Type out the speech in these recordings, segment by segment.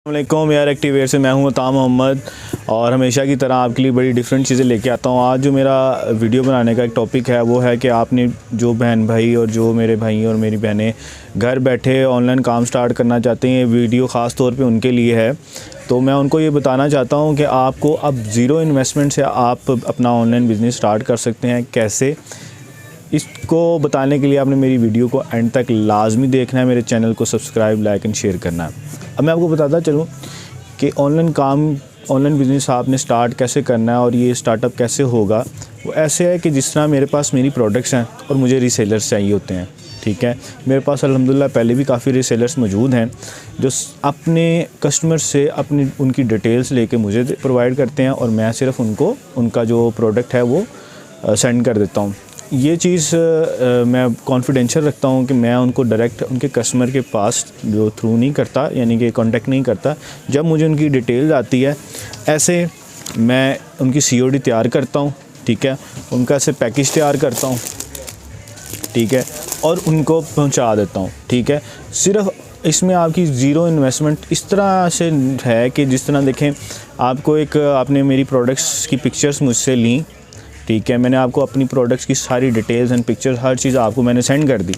वालेकुम यार, एक्टिवेयर से मैं हूँ अता मोहम्मद और हमेशा की तरह आपके लिए बड़ी डिफरेंट चीज़ें लेके आता हूँ। आज जो मेरा वीडियो बनाने का एक टॉपिक है वो है कि आपने जो बहन भाई और जो मेरे भाई और मेरी बहनें घर बैठे ऑनलाइन काम स्टार्ट करना चाहते हैं, ये वीडियो ख़ास तौर पे उनके लिए है। तो मैं उनको ये बताना चाहता हूँ कि आपको अब ज़ीरो इन्वेस्टमेंट से आप अपना ऑनलाइन बिज़नेस स्टार्ट कर सकते हैं। कैसे, इसको बताने के लिए आपने मेरी वीडियो को एंड तक लाजमी देखना है, मेरे चैनल को सब्सक्राइब, लाइक एंड शेयर करना है। अब मैं आपको बताता चलूँ कि ऑनलाइन बिज़नेस आपने स्टार्ट कैसे करना है और ये स्टार्टअप कैसे होगा। वो ऐसे है कि जिस तरह मेरे पास मेरी प्रोडक्ट्स हैं और मुझे रीसेलर्स चाहिए होते हैं, ठीक है। मेरे पास अल्हम्दुलिल्लाह पहले भी काफ़ी रीसेलर्स मौजूद हैं जो अपने कस्टमर से उनकी डिटेल्स लेके मुझे प्रोवाइड करते हैं और मैं सिर्फ उनको उनका जो प्रोडक्ट है वो सेंड कर देता हूँ। ये चीज़ मैं कॉन्फिडेंशियल रखता हूँ कि मैं उनको डायरेक्ट उनके कस्टमर के पास जो थ्रू नहीं करता, यानी कि कांटेक्ट नहीं करता। जब मुझे उनकी डिटेल्स आती है, ऐसे मैं उनकी सीओडी तैयार करता हूँ, ठीक है, उनका ऐसे पैकेज तैयार करता हूँ, ठीक है, और उनको पहुँचा देता हूँ, ठीक है। सिर्फ इसमें आपकी ज़ीरो इन्वेस्टमेंट इस तरह से है कि जिस तरह देखें, आपने मेरी प्रोडक्ट्स की पिक्चर्स मुझसे ली, ठीक है, मैंने आपको अपनी प्रोडक्ट्स की सारी डिटेल्स एंड पिक्चर्स हर चीज़ आपको मैंने सेंड कर दी।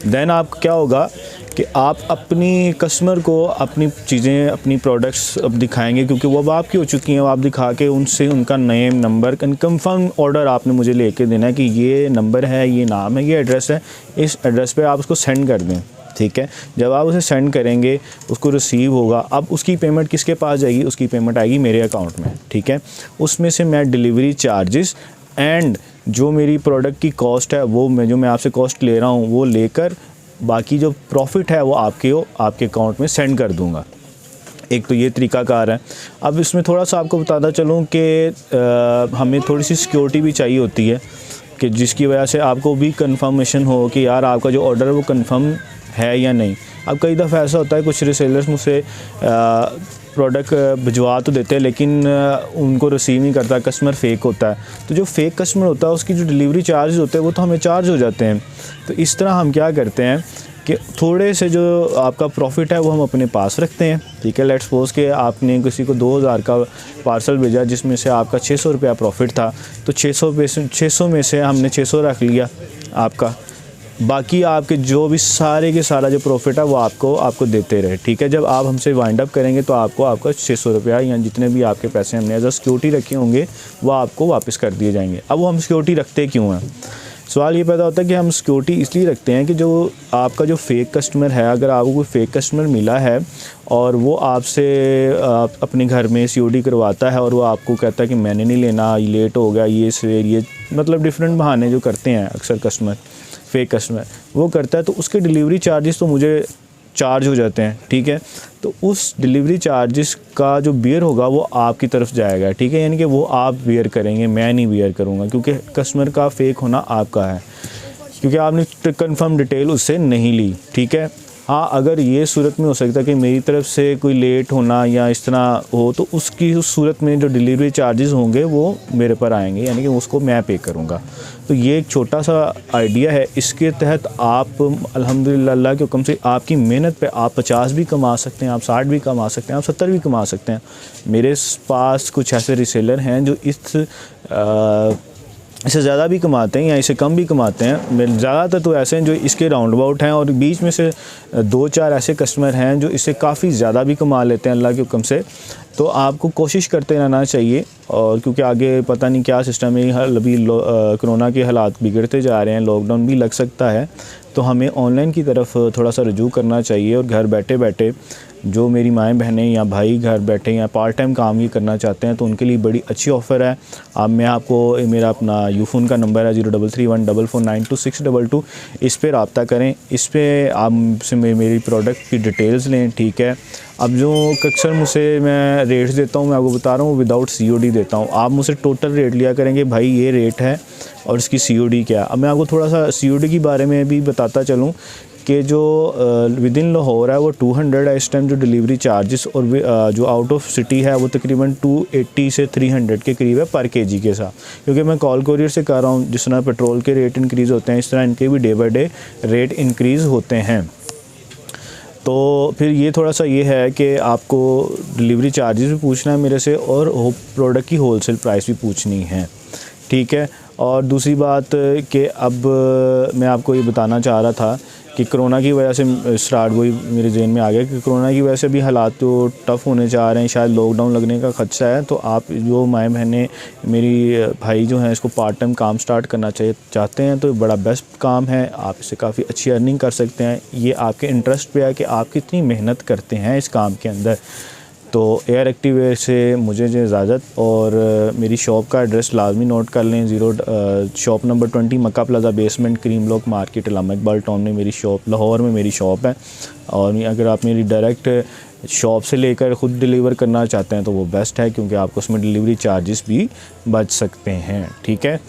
देन आप क्या होगा कि आप अपनी कस्टमर को अपनी चीज़ें, अपनी प्रोडक्ट्स अब दिखाएंगे, क्योंकि वो अब आपकी हो चुकी हैं। वो आप दिखा के उनसे उनका नेम, नंबर, कंफर्म ऑर्डर आपने मुझे लेके देना है कि ये नंबर है, ये नाम है, ये एड्रेस है, इस एड्रेस पे आप उसको सेंड कर दें, ठीक है। जब आप उसे सेंड करेंगे, उसको रिसीव होगा। अब उसकी पेमेंट किसके पास जाएगी? उसकी पेमेंट आएगी मेरे अकाउंट में, ठीक है। उसमें से मैं डिलीवरी चार्जेस एंड जो मेरी प्रोडक्ट की कॉस्ट है वो मैं आपसे कॉस्ट ले रहा हूँ, वो लेकर बाकी जो प्रॉफिट है वो आपके अकाउंट में सेंड कर दूँगा। एक तो ये तरीक़ाकार है। अब इसमें थोड़ा सा आपको बताता चलूँ कि हमें थोड़ी सी सिक्योरिटी भी चाहिए होती है कि जिसकी वजह से आपको भी कंफर्मेशन हो कि यार आपका जो ऑर्डर है वो कंफर्म है या नहीं। अब कई दफ़ा ऐसा होता है, कुछ रीसेलर्स मुझसे प्रोडक्ट भिजवा तो देते हैं लेकिन उनको रिसीव नहीं करता, कस्टमर फेक होता है। तो जो फेक कस्टमर होता है उसकी जो डिलीवरी चार्ज होते हैं वो तो हमें चार्ज हो जाते हैं। तो इस तरह हम क्या करते हैं कि थोड़े से जो आपका प्रॉफिट है वो हम अपने पास रखते हैं, ठीक है। लेट्स सपोज़ कि आपने किसी को 2000 का पार्सल भेजा जिसमें से आपका 600 रुपया प्रॉफिट था, तो 600 में से हमने 600 रख लिया आपका। बाकी आपके जो भी सारे के सारा जो प्रॉफिट है वो आपको देते रहे, ठीक है। जब आप हमसे वाइंड अप करेंगे तो आपका 600 रुपया या जितने भी आपके पैसे हमने एज अ सिक्योरिटी रखे होंगे वो आपको वापस कर दिए जाएंगे। अब वो हम सिक्योरिटी रखते क्यों हैं? सवाल ये पैदा होता है कि हम सिक्योरिटी इसलिए रखते हैं कि जो आपका जो फेक कस्टमर है, अगर आपको कोई फेक कस्टमर मिला है और वो आपसे अपने घर में सीओडी करवाता है और वो आपको कहता है कि मैंने नहीं लेना, ये लेट हो गया, ये सवेर, ये मतलब डिफरेंट बहाने जो करते हैं अक्सर कस्टमर, फेक कस्टमर वो करता है, तो उसके डिलीवरी चार्जेस तो मुझे चार्ज हो जाते हैं, ठीक है। तो उस डिलीवरी चार्जेस का जो बियर होगा वो आपकी तरफ जाएगा, ठीक है। यानी कि वो आप बियर करेंगे, मैं नहीं बियर करूँगा, क्योंकि कस्टमर का फेक होना आपका है, क्योंकि आपने कंफर्म डिटेल उससे नहीं ली, ठीक है। हाँ, अगर ये सूरत में हो सकता है कि मेरी तरफ से कोई लेट होना या इस तरह हो, तो उस सूरत में जो डिलीवरी चार्जेस होंगे वो मेरे पर आएंगे, यानी कि उसको मैं पे करूँगा। तो ये एक छोटा सा आइडिया है। इसके तहत आप अल्हम्दुलिल्लाह अल्लाह के हुक्म से आपकी मेहनत पे आप 50 भी कमा सकते हैं, आप 60 भी कमा सकते हैं, आप 70 भी कमा सकते हैं। मेरे पास कुछ ऐसे रीसेलर हैं जो इससे ज़्यादा भी कमाते हैं या इससे कम भी कमाते हैं। ज़्यादातर तो ऐसे हैं जो इसके राउंड अबाउट हैं, और बीच में से 2-4 ऐसे कस्टमर हैं जो इससे काफ़ी ज़्यादा भी कमा लेते हैं अल्लाह के हुक्म से। तो आपको कोशिश करते रहना चाहिए, और क्योंकि आगे पता नहीं क्या सिस्टम है, अभी कोरोना के हालात बिगड़ते जा रहे हैं, लॉकडाउन भी लग सकता है, तो हमें ऑनलाइन की तरफ थोड़ा सा रुजू करना चाहिए। और घर बैठे बैठे जो मेरी माएँ बहनें या भाई घर बैठे या पार्ट टाइम काम ही करना चाहते हैं तो उनके लिए बड़ी अच्छी ऑफ़र है। अब मैं आपको मेरा अपना यूफ़ोन का नंबर है 0331449262, इस पर रब्ता करें, इस पर आपसे मेरी प्रोडक्ट की डिटेल्स लें, ठीक है। अब जो अक्सर मुझसे मैं रेट्स देता हूँ, मैं आपको बता रहा हूँ, विदाउट सीओडी देता हूँ। आप मुझसे टोटल रेट लिया करेंगे, भाई ये रेट है और इसकी सीओडी क्या है। अब मैं आपको थोड़ा सा सीओडी के बारे में भी बताता चलूँ कि जो विद इन लाहौर है वो 200 है इस टाइम जो डिलीवरी चार्जेस, और जो आउट ऑफ सिटी है वो तकरीबन 280 से 300 के करीब है पर केजी के साथ, क्योंकि मैं कॉल कोरियर से कर रहा हूँ। जिस तरह पेट्रोल के रेट इंक्रीज़ होते हैं, इस तरह इनके भी day by day rate increase होते हैं। तो फिर ये थोड़ा सा ये है कि आपको डिलीवरी चार्जेस भी पूछना है मेरे से और प्रोडक्ट की होलसेल प्राइस भी पूछनी है, ठीक है। और दूसरी बात कि अब मैं आपको ये बताना चाह रहा था कि कोरोना की वजह से स्टार्ट वही मेरे जहन में आ गया कि कोरोना की वजह से भी हालात तो टफ़ होने जा रहे हैं, शायद लॉकडाउन लगने का खदशा है। तो आप जो माएँ बहनें मेरी भाई जो हैं इसको पार्ट टाइम काम स्टार्ट करना चाहते हैं तो बड़ा बेस्ट काम है, आप इससे काफ़ी अच्छी अर्निंग कर सकते हैं। ये आपके इंटरेस्ट पे है कि आप कितनी मेहनत करते हैं इस काम के अंदर। तो एयर एक्टिवेयर से मुझे जो इजाज़त, और मेरी शॉप का एड्रेस लाजमी नोट कर लें। Shop number 20 Makkah Plaza basement Karim Block Market Allama Iqbal Town में मेरी शॉप, लाहौर में मेरी शॉप है। और अगर आप मेरी डायरेक्ट शॉप से लेकर ख़ुद डिलीवर करना चाहते हैं तो वो बेस्ट है, क्योंकि आपको उसमें डिलीवरी चार्जेस भी बच सकते हैं, ठीक है।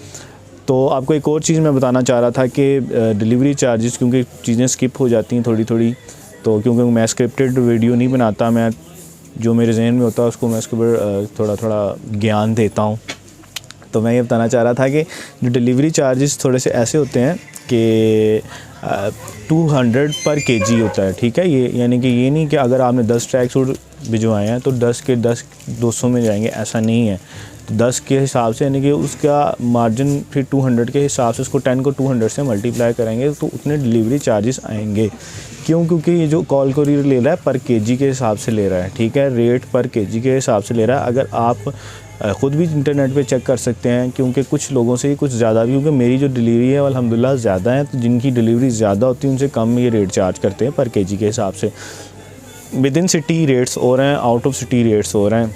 तो आपको एक और चीज़ मैं बताना चाह रहा था कि डिलीवरी चार्जेस, क्योंकि चीज़ें स्किप हो जाती हैं थोड़ी थोड़ी, तो क्योंकि मैं स्क्रिप्टेड वीडियो नहीं बनाता, मैं जो मेरे जहन में होता है उसको मैं उसके ऊपर थोड़ा थोड़ा ज्ञान देता हूँ। तो मैं ये बताना चाह रहा था कि जो डिलीवरी चार्जेस थोड़े से ऐसे होते हैं कि 200 पर केजी होता है, ठीक है। ये यानी कि ये नहीं कि अगर आपने 10 ट्रैक सूट भिजवाए हैं तो 10 के 10 200 में जाएंगे, ऐसा नहीं है। तो 10 के हिसाब से यानी कि उसका मार्जिन फिर 200 के हिसाब से उसको 10 को 200 से मल्टीप्लाई करेंगे तो उतने डिलीवरी चार्जेस आएंगे। क्यों? क्योंकि ये जो कॉल कोरियर ले रहा है पर केजी के हिसाब से ले रहा है, ठीक है, रेट पर केजी के हिसाब से ले रहा है। अगर आप ख़ुद भी इंटरनेट पे चेक कर सकते हैं, क्योंकि कुछ लोगों से ही कुछ ज़्यादा भी, क्योंकि मेरी जो डिलीवरी है अल्हम्दुलिल्लाह ज़्यादा है, तो जिनकी डिलीवरी ज़्यादा होती है उनसे कम ये रेट चार्ज करते हैं पर केजी के हिसाब से। विद इन सिटी रेट्स हो रहे हैं, आउट ऑफ सिटी रेट्स हो रहे हैं।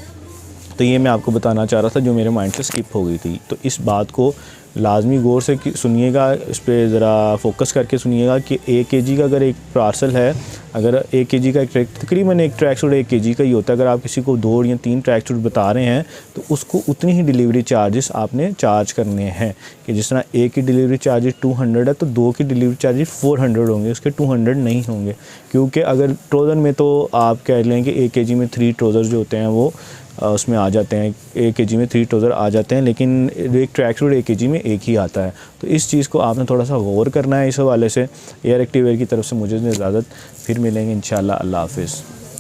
तो ये मैं आपको बताना चाह रहा था जो मेरे माइंड से स्किप हो गई थी। तो इस बात को लाजमी गौर से सुनिएगा, इस पर ज़रा फोकस करके सुनिएगा कि 1 केजी का अगर एक पार्सल है, अगर 1 केजी का तकरीबन एक ट्रैक सूट 1 केजी का ही होता है। अगर आप किसी को 2 या 3 ट्रैक सूट बता रहे हैं तो उसको उतनी ही डिलीवरी चार्जेस आपने चार्ज करने हैं। कि जिस तरह 1 की डिलीवरी चार्जेस 200 है तो 2 की डिलीवरी चार्जेस 400 होंगे, उसके 200 नहीं होंगे। क्योंकि अगर ट्राउज़र में तो आप कह लें कि 1 केजी में 3 ट्राउज़र जो होते हैं वो उसमें आ जाते हैं, 1 केजी में 3 ट्राउज़र आ जाते हैं, लेकिन एक ट्रैक सूट 1 केजी में एक ही आता है। तो इस चीज़ को आपने थोड़ा सा गौर करना है। इस हवाले से एयर एक्टिवेयर की तरफ से मुझे इजाज़त, फिर मिलेंगे इंशाल्लाह। अल्लाह हाफ़िज़।